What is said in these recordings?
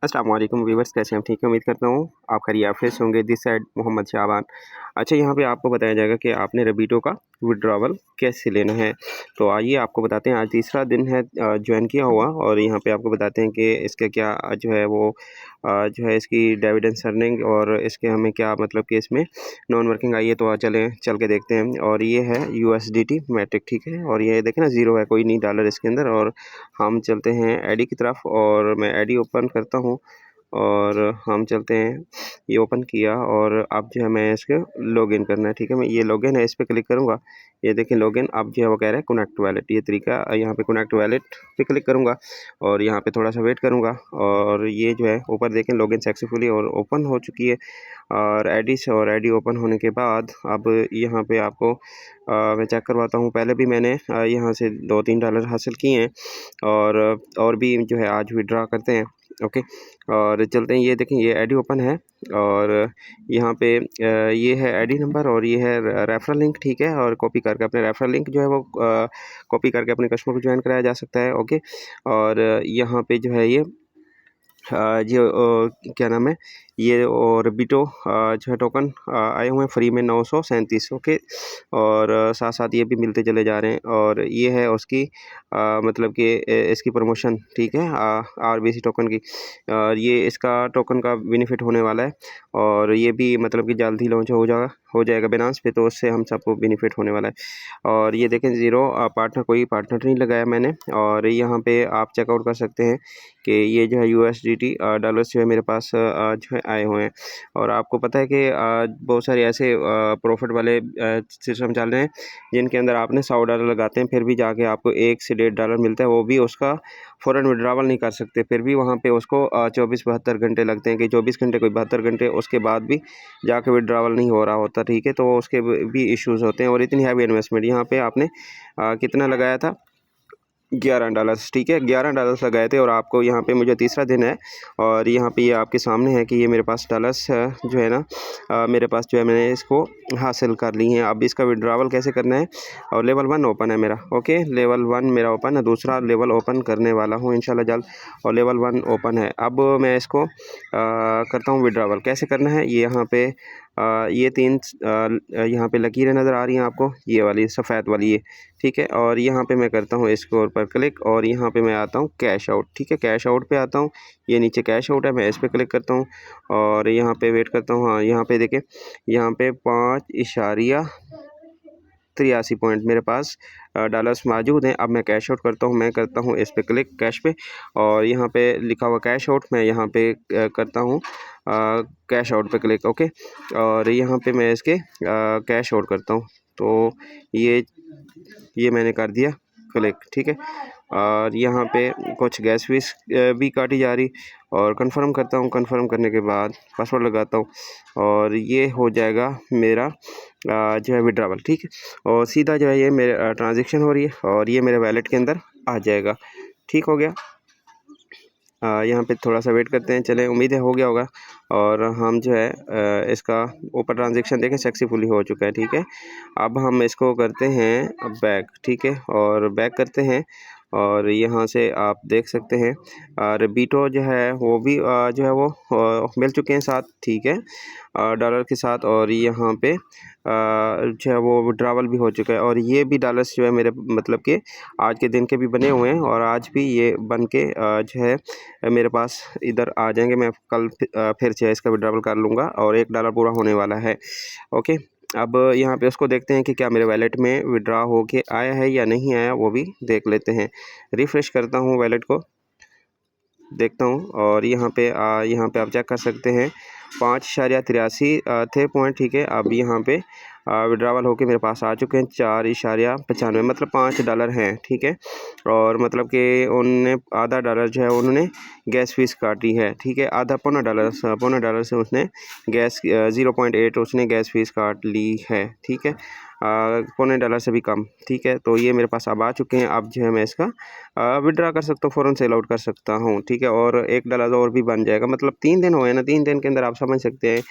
अस्सलाम वालेकुम व्यूअर्स, कैसे हैं? ठीक है, उम्मीद करता हूँ आप खैरियत होंगे। दिस साइड मोहम्मद शाबान। अच्छा, यहाँ पे आपको बताया जाएगा कि आपने रेबिटो का विड्रॉवल कैसे लेना है। तो आइए आपको बताते हैं, आज तीसरा दिन है जॉइन किया हुआ, और यहाँ पे आपको बताते हैं कि इसका क्या जो है वो जो है इसकी डिविडेंड अर्निंग और इसके हमें क्या मतलब कि इसमें नॉन वर्किंग आई है। तो चलें चल के देखते हैं। और ये है USDT मैट्रिक, ठीक है, और ये देखें ना, ज़ीरो है, कोई नहीं डॉलर इसके अंदर। और हम चलते हैं एडी की तरफ, और मैं एडी ओपन करता हूँ और हम चलते हैं। ये ओपन किया और अब जो है मैं इसके लॉगिन करना है, ठीक है। मैं ये लॉगिन है, इस पे क्लिक करूँगा। ये देखिए लॉगिन, अब जो है वो कह रहा है कनेक्ट वॉलेट। ये तरीका यहाँ पे कनेक्ट वॉलेट पे क्लिक करूँगा और यहाँ पे थोड़ा सा वेट करूँगा, और ये जो है ऊपर देखें लॉगिन सक्सेसफुली और ओपन हो चुकी है। और एडी ओपन होने के बाद अब यहाँ पे आपको मैं चेक करवाता हूँ। पहले भी मैंने यहाँ से $2-3 हासिल किए हैं, और भी जो है आज विड्रॉ करते हैं। ओके, और चलते हैं। ये देखें, ये आईडी ओपन है, और यहाँ पे ये है आईडी नंबर और ये है रेफरल लिंक, ठीक है। और कॉपी करके अपने रेफरल लिंक जो है वो कॉपी करके अपने कस्टमर को ज्वाइन कराया जा सकता है। ओके, और यहाँ पे जो है ये जो क्या नाम है, ये और बीटो जो है टोकन आए हुए हैं फ्री में 937। ओके, और साथ साथ ये भी मिलते चले जा रहे हैं, और ये है उसकी मतलब कि इसकी प्रमोशन, ठीक है, RBC टोकन की। और ये इसका टोकन का बेनिफिट होने वाला है, और ये भी मतलब कि जल्द ही लॉन्च हो जाएगा बिनांस पे, तो उससे हम सबको बेनिफिट होने वाला है। और ये देखें ज़ीरो पार्टनर, कोई पार्टनर नहीं लगाया मैंने। और यहाँ पे आप चेकआउट कर सकते हैं कि ये जो है USDT डॉलर्स जो है मेरे पास जो है आए हुए हैं। और आपको पता है कि बहुत सारे ऐसे प्रॉफिट वाले सिस्टम चल रहे हैं जिनके अंदर आपने $100 लगाते हैं, फिर भी जाके आपको $1 से $1.5 मिलता है, वो भी उसका फ़ौरन विड्रॉवल नहीं कर सकते, फिर भी वहाँ पे उसको 24-72 घंटे लगते हैं, कि 24 घंटे कोई 72 घंटे, उसके बाद भी जाके विड्रॉवल नहीं हो रहा होता, ठीक है। तो उसके भी इश्यूज़ होते हैं। और इतनी हैवी इन्वेस्टमेंट यहाँ पे आपने कितना लगाया था, $11, ठीक है, $11 लगाए थे। और आपको यहाँ पे, मुझे तीसरा दिन है, और यहाँ पे ये आपके सामने है कि ये मेरे पास डॉलर्स जो है ना मेरे पास जो है मैंने इसको हासिल कर ली हैं। अब इसका विड्रॉवल कैसे करना है, और लेवल 1 ओपन है मेरा। ओके, लेवल 1 मेरा ओपन है, दूसरा लेवल ओपन करने वाला हूँ इंशाल्लाह जल्द, और लेवल 1 ओपन है। अब मैं इसको करता हूँ विड्रॉवल। कैसे करना है, ये यहाँ पे ये 3 यहाँ पे लकीरें नज़र आ रही हैं आपको, ये वाली सफ़ेद वाली, ये ठीक है। और यहाँ पे मैं करता हूँ इसके ऊपर क्लिक, और यहाँ पे मैं आता हूँ कैश आउट, ठीक है, कैश आउट पे आता हूँ। ये नीचे कैश आउट है, मैं इस पे क्लिक करता हूँ और यहाँ पे वेट करता हूँ। हाँ, यहाँ पे देखें, यहाँ पे 5.83 पॉइंट मेरे पास डॉलर्स मौजूद हैं। अब मैं कैश आउट करता हूँ, मैं करता हूँ इस पे क्लिक कैश पे, और यहाँ पे लिखा हुआ कैश आउट, मैं यहाँ पे करता हूँ कैश आउट पे क्लिक। ओके, और यहाँ पे मैं इसके कैश आउट करता हूँ, तो ये मैंने कर दिया क्लिक, ठीक है। और यहाँ पे कुछ गैस फीस भी काटी जा रही, और कंफर्म करता हूँ। कंफर्म करने के बाद पासवर्ड लगाता हूँ, और ये हो जाएगा मेरा जो है विड्रॉवल, ठीक है। और सीधा जो है ये मेरे ट्रांजेक्शन हो रही है, और ये मेरे वैलेट के अंदर आ जाएगा, ठीक हो गया। यहाँ पे थोड़ा सा वेट करते हैं, चलें, उम्मीद है हो गया होगा। और हम जो है इसका ऊपर ट्रांजेक्शन देखें सक्सेसफुली हो चुका है, ठीक है। अब हम इसको करते हैं बैक, ठीक है, और बैक करते हैं, और यहाँ से आप देख सकते हैं और बीटो जो है वो भी जो है वो मिल चुके हैं साथ, ठीक है, डॉलर के साथ। और यहाँ पे जो है वो विड्रॉवल भी हो चुका है, और ये भी डॉलर्स जो है मेरे मतलब कि आज के दिन के भी बने हुए हैं, और आज भी ये बन के जो है मेरे पास इधर आ जाएंगे। मैं कल फिर से इसका विड्रॉवल कर लूँगा, और $1 पूरा होने वाला है। ओके, अब यहाँ पे उसको देखते हैं कि क्या मेरे वैलेट में विड्रॉ हो के आया है या नहीं आया, वो भी देख लेते हैं। रिफ़्रेश करता हूँ वैलेट को, देखता हूँ, और यहाँ पे आप चेक कर सकते हैं 5.83 थे पॉइंट, ठीक है। अब यहाँ पे विड्रावल होके मेरे पास आ चुके हैं 4.95, मतलब $5 हैं, ठीक है। और मतलब कि उन्होंने आधा डॉलर जो है उन्होंने गैस फीस काटी है, ठीक है, आधा पौना डॉलर से उसने गैस 0.8 उसने गैस फीस काट ली है, ठीक है, पौने डॉलर से भी कम, ठीक है। तो ये मेरे पास अब आ चुके हैं। अब जो है मैं इसका विड्रा कर सकता हूँ, फ़ौरन सेल आउट कर सकता हूँ, ठीक है। और $1 और भी बन जाएगा, मतलब 3 दिन हुए ना, 3 दिन के अंदर आप समझ सकते हैं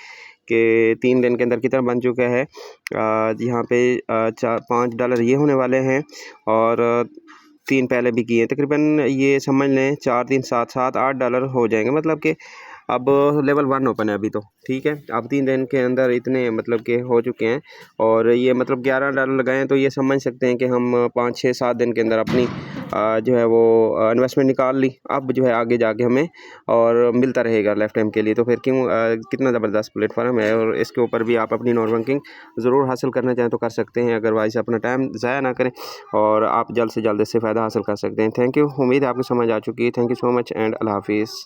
कि 3 दिन के अंदर कितना बन चुका है। यहाँ पे $5 ये होने वाले हैं, और 3 पहले भी किए, तकरीबन ये समझ लें 4 3 7 7 8 डॉलर हो जाएंगे। मतलब कि अब लेवल 1 ओपन है अभी तो, ठीक है। अब 3 दिन के अंदर इतने मतलब कि हो चुके हैं और ये मतलब 11 डॉलर लगाए हैं, तो ये समझ सकते हैं कि हम 5 6 7 दिन के अंदर अपनी जो है वो इन्वेस्टमेंट निकाल ली। अब जो है आगे जाके हमें और मिलता रहेगा लाइफ टाइम के लिए, तो फिर क्यों कितना ज़बरदस्त प्लेटफॉर्म है और इसके ऊपर भी आप अपनी नेट बैंकिंग ज़रूर हासिल करना चाहें तो कर सकते हैं। अदरवाइज़ अपना टाइम ज़ाया ना करें और आप जल्द से जल्द इससे फ़ायदा हासिल कर सकते हैं। थैंक यू, उम्मीद है आपको समझ आ चुकी है। Thank you so much and अल्लाह हाफिज़।